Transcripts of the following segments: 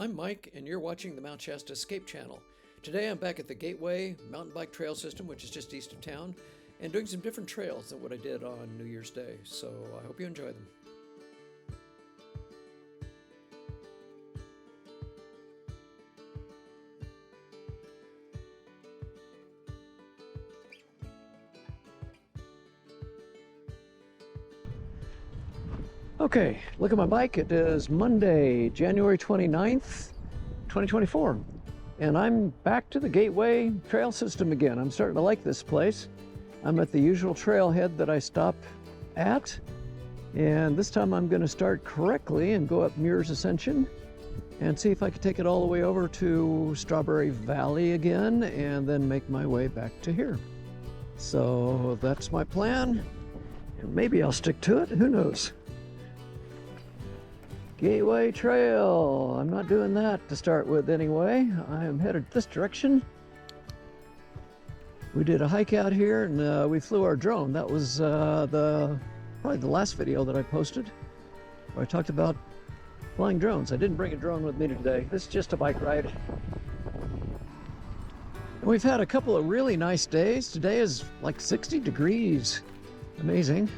I'm Mike, and you're watching the Mt Shasta Escape Channel. Today I'm back at the Gateway mountain bike trail system, which is just east of town, and doing some different trails than what I did on New Year's Day, so I hope you enjoy them. Okay, look at my bike. It is Monday, January 29th, 2024. And I'm back to the Gateway trail system again. I'm starting to like this place. I'm at the usual trailhead that I stop at. And this time I'm going to start correctly and go up Muir's Ascension and see if I can take it all the way over to Strawberry Valley again and then make my way back to here. So that's my plan. And maybe I'll stick to it. Who knows? Gateway Trail. I'm not doing that to start with anyway. I am headed this direction. We did a hike out here and we flew our drone. That was probably the last video that I posted where I talked about flying drones. I didn't bring a drone with me today. This is just a bike ride. And we've had a couple of really nice days. Today is like 60 degrees. Amazing.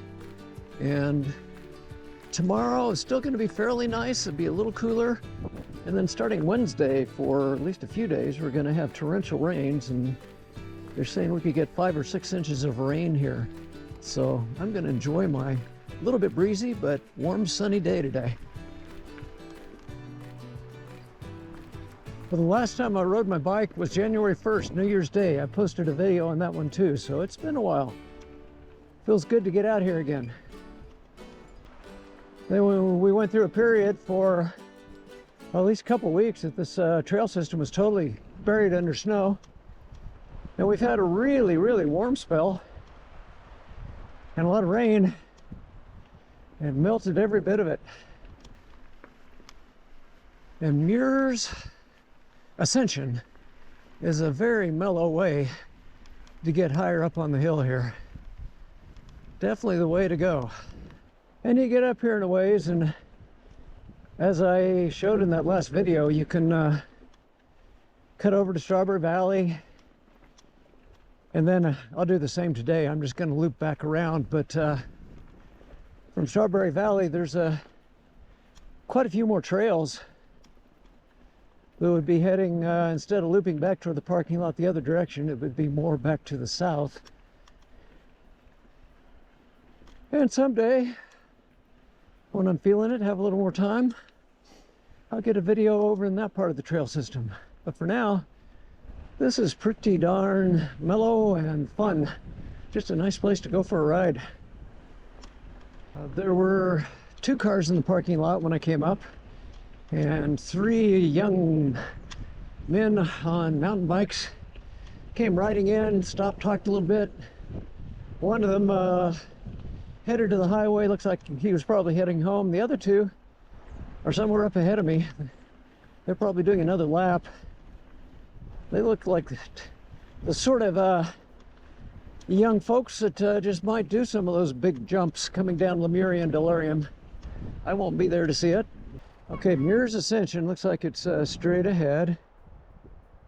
And tomorrow is still going to be fairly nice. It'll be a little cooler. And then starting Wednesday for at least a few days, we're going to have torrential rains. And they're saying we could get 5 or 6 inches of rain here. So I'm going to enjoy my little bit breezy but warm sunny day today. Well, the last time I rode my bike was January 1st, New Year's Day. I posted a video on that one too, so it's been a while. Feels good to get out here again. Then we went through a period for at least a couple weeks that this trail system was totally buried under snow. And we've had a really, really warm spell and a lot of rain and melted every bit of it. And Muir's Ascension is a very mellow way to get higher up on the hill here. Definitely the way to go. And you get up here in a ways, and as I showed in that last video, you can cut over to Strawberry Valley, and then I'll do the same today. I'm just going to loop back around, but from Strawberry Valley there's quite a few more trails that would be heading, instead of looping back toward the parking lot the other direction, it would be more back to the south. And someday, when I'm feeling it, have a little more time, I'll get a video over in that part of the trail system. But for now, this is pretty darn mellow and fun. Just a nice place to go for a ride. There were 2 cars in the parking lot when I came up, and 3 young men on mountain bikes came riding in, stopped, talked a little bit. One of them headed to the highway. Looks like he was probably heading home. The other 2 are somewhere up ahead of me. They're probably doing another lap. They look like the sort of young folks that just might do some of those big jumps coming down Lemurian Delirium. I won't be there to see it. Okay, Muir's Ascension looks like it's straight ahead.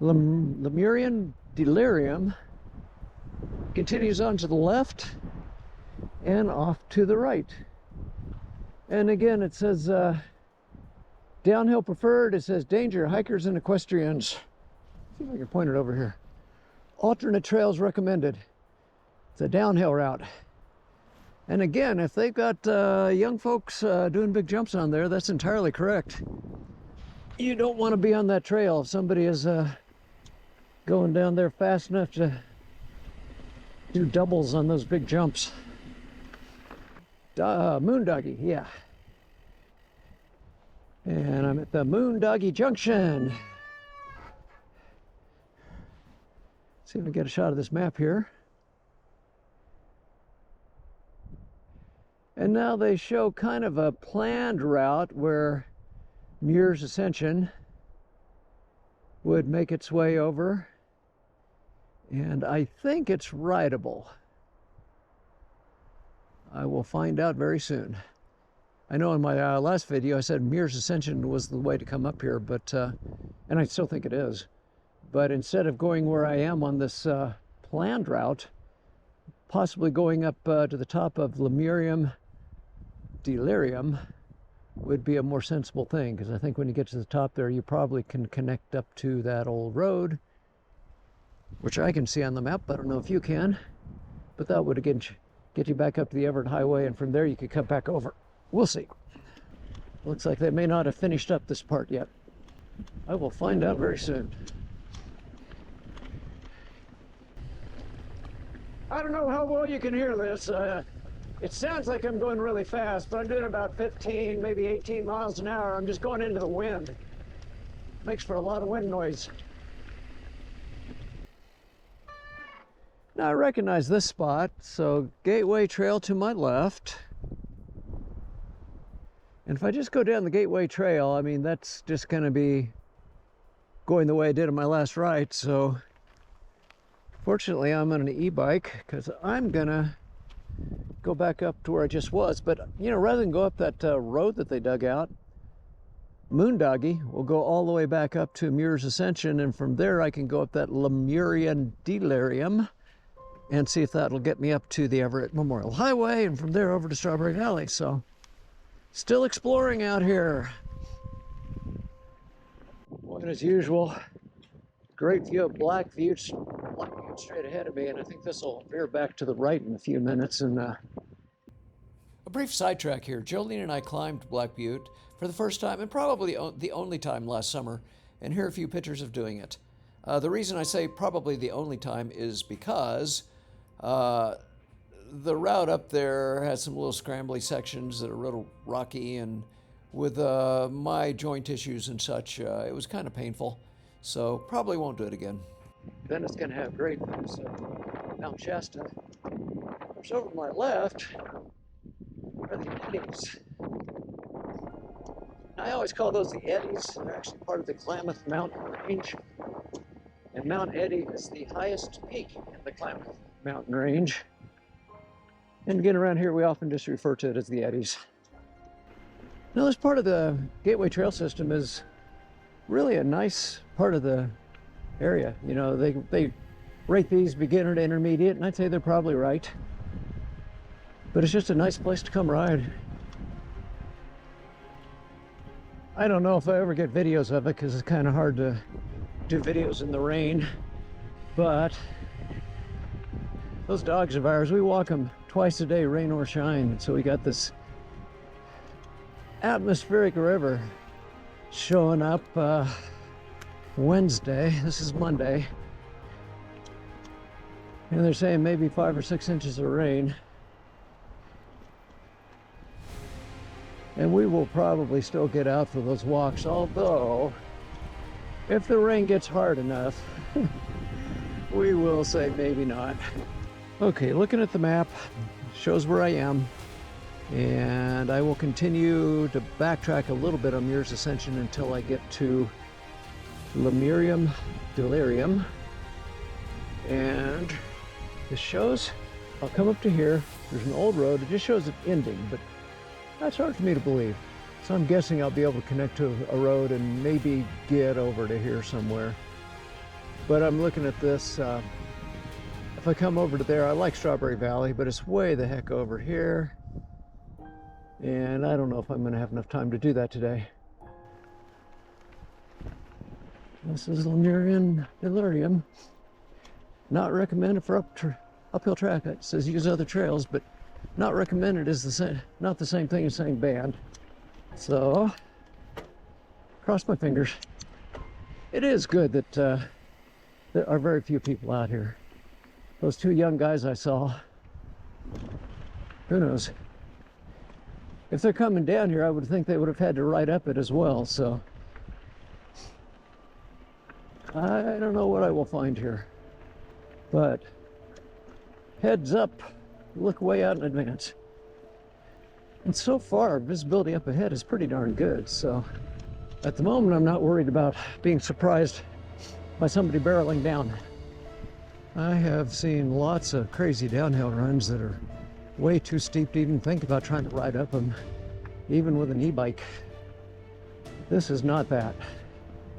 Lemurian Delirium continues on to the left and off to the right. And again, it says downhill preferred. It says danger, hikers and equestrians. See if I can point it over here. Alternate trails recommended. It's a downhill route. And again, if they've got young folks doing big jumps on there, that's entirely correct. You don't want to be on that trail if somebody is going down there fast enough to do doubles on those big jumps. Moondoggy, yeah. And I'm at the Moondoggy Junction. See if we can get a shot of this map here. And now they show kind of a planned route where Muir's Ascension would make its way over. And I think it's rideable. I will find out very soon. I know in my last video I said Muir's Ascension was the way to come up here, but and I still think it is. But instead of going where I am on this planned route, possibly going up to the top of Lemurian Delirium would be a more sensible thing, because I think when you get to the top there, you probably can connect up to that old road, which I can see on the map. I don't know if you can, but that would again get you back up to the Everett Highway, and from there you could cut back over. We'll see. Looks like they may not have finished up this part yet. I will find out very soon. I don't know how well you can hear this. It sounds like I'm going really fast, but I'm doing about 15, maybe 18 miles an hour. I'm just going into the wind. Makes for a lot of wind noise. Now I recognize this spot, so Gateway Trail to my left. And if I just go down the Gateway Trail, I mean, that's just going to be going the way I did on my last ride. So fortunately, I'm on an e-bike because I'm going to go back up to where I just was. But, you know, rather than go up that road that they dug out, Moondoggy will go all the way back up to Muir's Ascension, and from there I can go up that Lemurian Delirium and see if that'll get me up to the Everett Memorial Highway, and from there over to Strawberry Valley. So still exploring out here. Well, as usual, great view of Blackview straight ahead of me, and I think this will veer back to the right in a few minutes. And a brief sidetrack here. Joline and I climbed Black Butte for the first time, and probably the only time last summer, and here are a few pictures of doing it. The reason I say probably the only time is because the route up there has some little scrambly sections that are a little rocky, and with my joint issues and such, it was kind of painful. So probably won't do it again. Then it's going to have great views of Mt Shasta. There's over to my left are the Eddies. I always call those the Eddies. They're actually part of the Klamath Mountain Range. And Mount Eddy is the highest peak in the Klamath Mountain Range. And again, around here, we often just refer to it as the Eddies. Now, this part of the Gateway Trail system is really a nice part of the area. You know, they rate these beginner to intermediate, and I'd say they're probably right. But it's just a nice place to come ride. I don't know if I ever get videos of it, because it's kind of hard to do videos in the rain. But those dogs of ours, we walk them twice a day, rain or shine. So we got this atmospheric river showing up Wednesday. This is Monday. And they're saying maybe 5 or 6 inches of rain. And we will probably still get out for those walks, although if the rain gets hard enough, we will say maybe not. Okay, looking at the map, shows where I am, and I will continue to backtrack a little bit on Muir's Ascension until I get to Lemurian Delirium. And this shows, I'll come up to here, there's an old road, it just shows it ending, but that's hard for me to believe. So I'm guessing I'll be able to connect to a road and maybe get over to here somewhere. But I'm looking at this, if I come over to there, I like Strawberry Valley, but it's way the heck over here. And I don't know if I'm gonna have enough time to do that today. This is Lemurian Delirium. Not recommended for uphill track. It says use other trails, but not recommended is the same, not the same thing as saying banned. So, cross my fingers. It is good that there are very few people out here. Those 2 young guys I saw, who knows? If they're coming down here, I would think they would have had to ride up it as well, so I don't know what I will find here. But heads up, look way out in advance. And so far, visibility up ahead is pretty darn good, so at the moment I'm not worried about being surprised by somebody barreling down. I have seen lots of crazy downhill runs that are way too steep to even think about trying to ride up them. even with an e-bike. This is not that.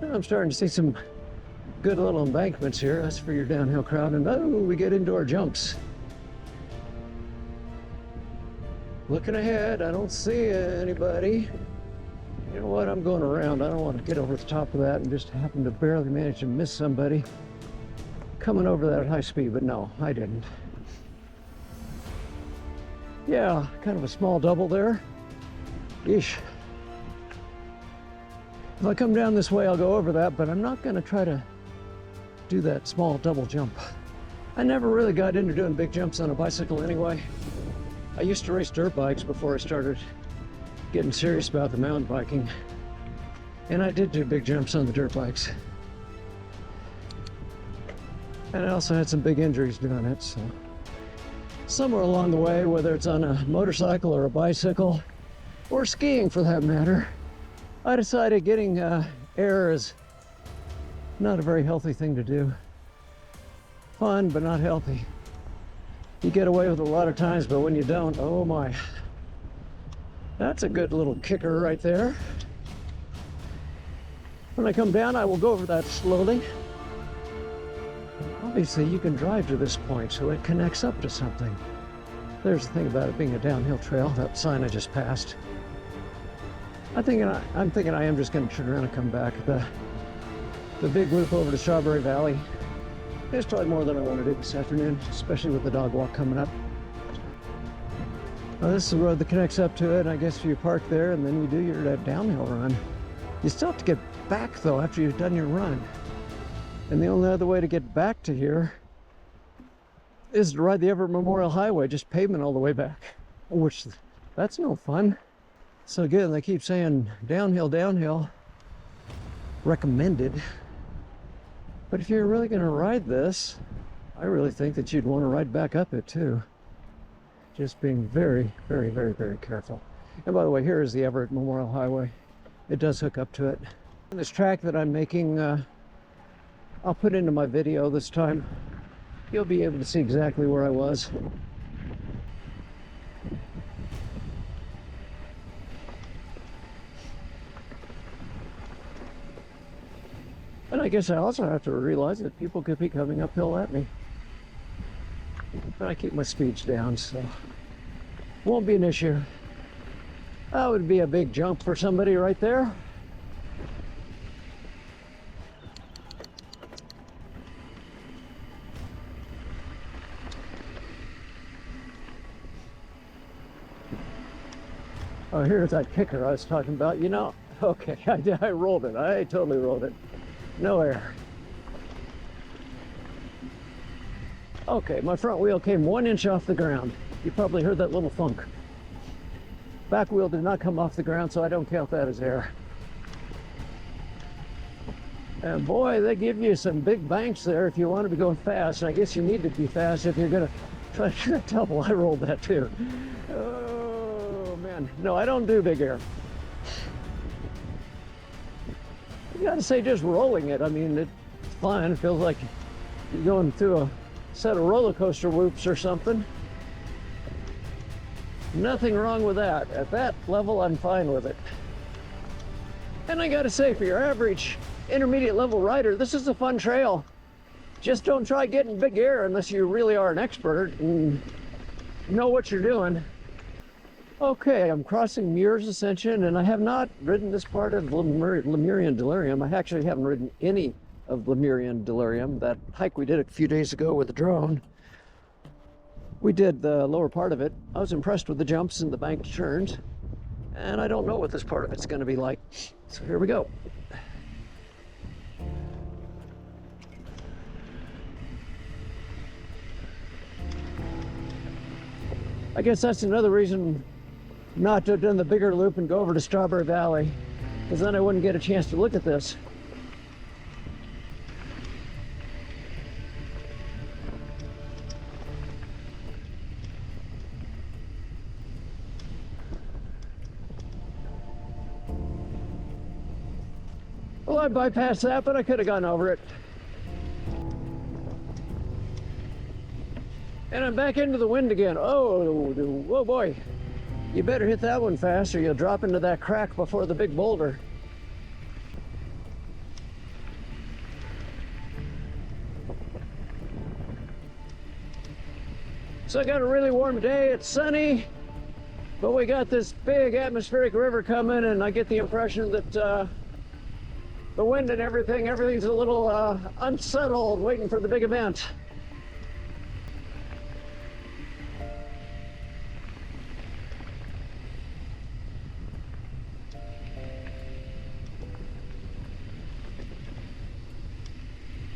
I'm starting to see some good little embankments here. That's for your downhill crowd. And oh, we get indoor jumps. Looking ahead, I don't see anybody. You know what? I'm going around. I don't want to get over the top of that and just happen to barely manage to miss somebody coming over that at high speed, but no, I didn't. Yeah, kind of a small double there. Yeesh. If I come down this way, I'll go over that, but I'm not going to try to do that small double jump. I never really got into doing big jumps on a bicycle anyway. I used to race dirt bikes before I started getting serious about the mountain biking. And I did do big jumps on the dirt bikes. And I also had some big injuries doing it, so. Somewhere along the way, whether it's on a motorcycle or a bicycle, or skiing for that matter, I decided getting air is not a very healthy thing to do. Fun, but not healthy. You get away with it a lot of times, but when you don't, oh my. That's a good little kicker right there. When I come down, I will go over that slowly. Obviously, you can drive to this point, so it connects up to something. There's the thing about it being a downhill trail, that sign I just passed. I'm thinking I am just going to turn around and come back. The big loop over to Strawberry Valley is probably more than I want to do this afternoon, especially with the dog walk coming up. Now, this is the road that connects up to it. I guess you park there and then you do your downhill run. You still have to get back though after you've done your run. And the only other way to get back to here is to ride the Everett Memorial Highway, just pavement all the way back, which that's no fun. So again, they keep saying downhill, downhill, recommended. But if you're really going to ride this, I really think that you'd want to ride back up it too. Just being very, very, very, very careful. And by the way, here is the Everett Memorial Highway. It does hook up to it. And this track that I'm making, I'll put into my video this time. You'll be able to see exactly where I was. And I guess I also have to realize that people could be coming uphill at me. But I keep my speeds down, so won't be an issue. That would be a big jump for somebody right there. Oh, here's that kicker I was talking about. You know, okay, I rolled it. I totally rolled it. No air. Okay, my front wheel came 1 inch off the ground. You probably heard that little thunk. Back wheel did not come off the ground, so I don't count that as air. And boy, they give you some big banks there if you want to be going fast. I guess you need to be fast if you're going to try to double. I rolled that too. Oh man, no, I don't do big air. You gotta say, just rolling it, I mean, it's fine. It feels like you're going through a set of roller coaster whoops or something. Nothing wrong with that. At that level, I'm fine with it. And I gotta say, for your average intermediate level rider, this is a fun trail. Just don't try getting big air unless you really are an expert and know what you're doing. Okay, I'm crossing Muir's Ascension, and I have not ridden this part of Lemurian Delirium. I actually haven't ridden any of Lemurian Delirium. That hike we did a few days ago with the drone, we did the lower part of it. I was impressed with the jumps and the banked turns, and I don't know what this part of it's going to be like. So here we go. I guess that's another reason not to have done the bigger loop and go over to Strawberry Valley, because then I wouldn't get a chance to look at this. Well, I bypassed that, but I could have gone over it. And I'm back into the wind again. Oh boy. You better hit that one fast or you'll drop into that crack before the big boulder. So I got a really warm day, it's sunny, but we got this big atmospheric river coming, and I get the impression that the wind and everything's a little unsettled, waiting for the big event.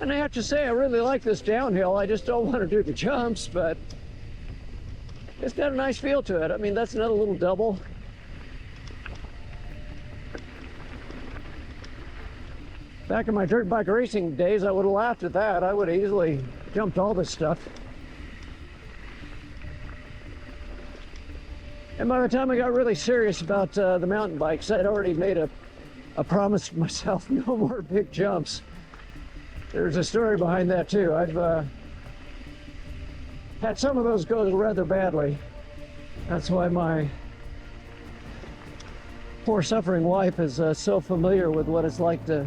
And I have to say, I really like this downhill. I just don't want to do the jumps, but it's got a nice feel to it. I mean, that's another little double. Back in my dirt bike racing days, I would have laughed at that. I would have easily jumped all this stuff. And by the time I got really serious about the mountain bikes, I'd already made a promise to myself, no more big jumps. There's a story behind that too. I've had some of those go rather badly. That's why my poor suffering wife is so familiar with what it's like to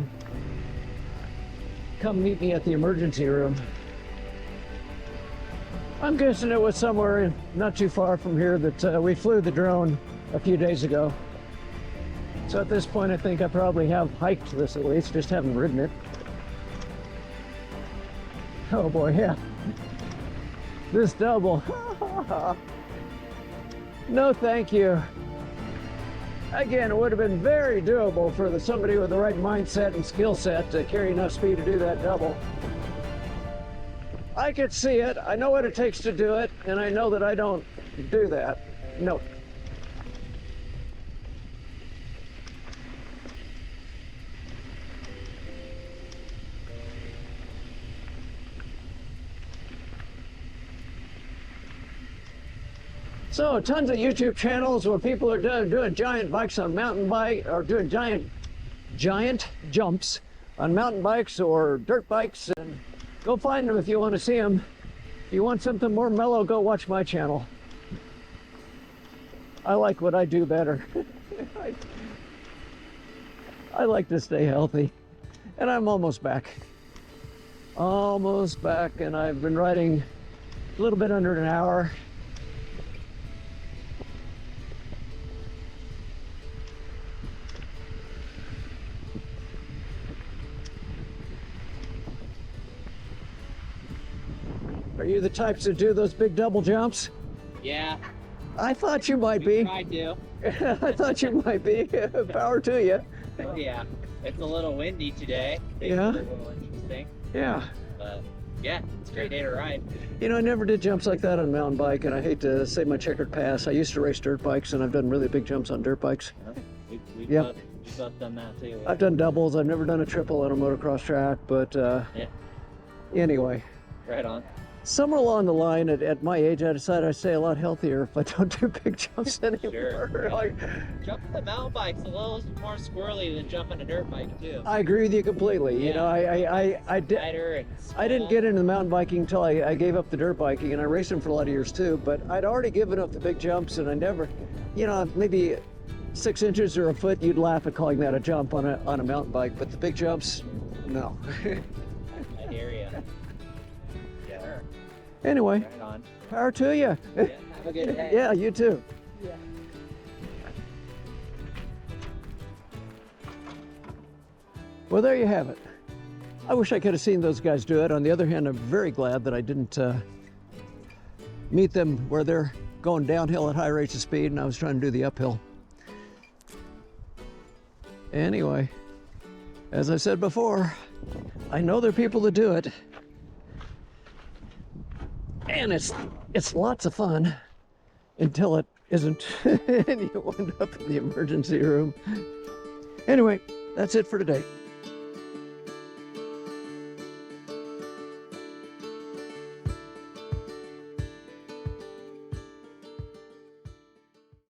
come meet me at the emergency room. I'm guessing it was somewhere not too far from here that we flew the drone a few days ago. So at this point, I think I probably have hiked this at least, just haven't ridden it. Oh boy, yeah. This double. No, thank you. Again, it would have been very doable for somebody with the right mindset and skill set to carry enough speed to do that double. I could see it. I know what it takes to do it, and I know that I don't do that. No. So tons of YouTube channels where people are doing giant bikes on mountain bike, or doing giant jumps on mountain bikes or dirt bikes, and go find them if you want to see them. If you want something more mellow, go watch my channel. I like what I do better. I like to stay healthy, and I'm almost back. Almost back, and I've been riding a little bit under an hour. Are you the types that do those big double jumps? Yeah. I thought you might be. I do. I thought you might be. Power to you. Oh yeah. It's a little windy today. Makes Yeah. it a little interesting. Yeah. But yeah, it's a great day to ride. You know, I never did jumps like that on a mountain bike, and I hate to say my checkered past. I used to race dirt bikes, and I've done really big jumps on dirt bikes. We've Yep. both done that too. I've done doubles. I've never done a triple on a motocross track, but Yeah. anyway. Right on. Somewhere along the line, at my age, I decided I'd stay a lot healthier if I don't do big jumps anymore. Sure. Like, Jumping the mountain bike's a little more squirrely than jumping a dirt bike too. I agree with you completely. You know, I did. Tighter and I didn't get into the mountain biking until I gave up the dirt biking, and I raced them for a lot of years too, but I'd already given up the big jumps, and I never, you know, maybe 6 inches or a foot, you'd laugh at calling that a jump on a mountain bike, but the big jumps, no. I hear ya. Yeah. Anyway, Right on. power to you. Yeah, have a good day. Yeah, you too. Yeah. Well, there you have it. I wish I could have seen those guys do it. On the other hand, I'm very glad that I didn't meet them where they're going downhill at high rates of speed and I was trying to do the uphill. Anyway, as I said before, I know there are people that do it. And it's lots of fun until it isn't and you wind up in the emergency room. Anyway, that's it for today.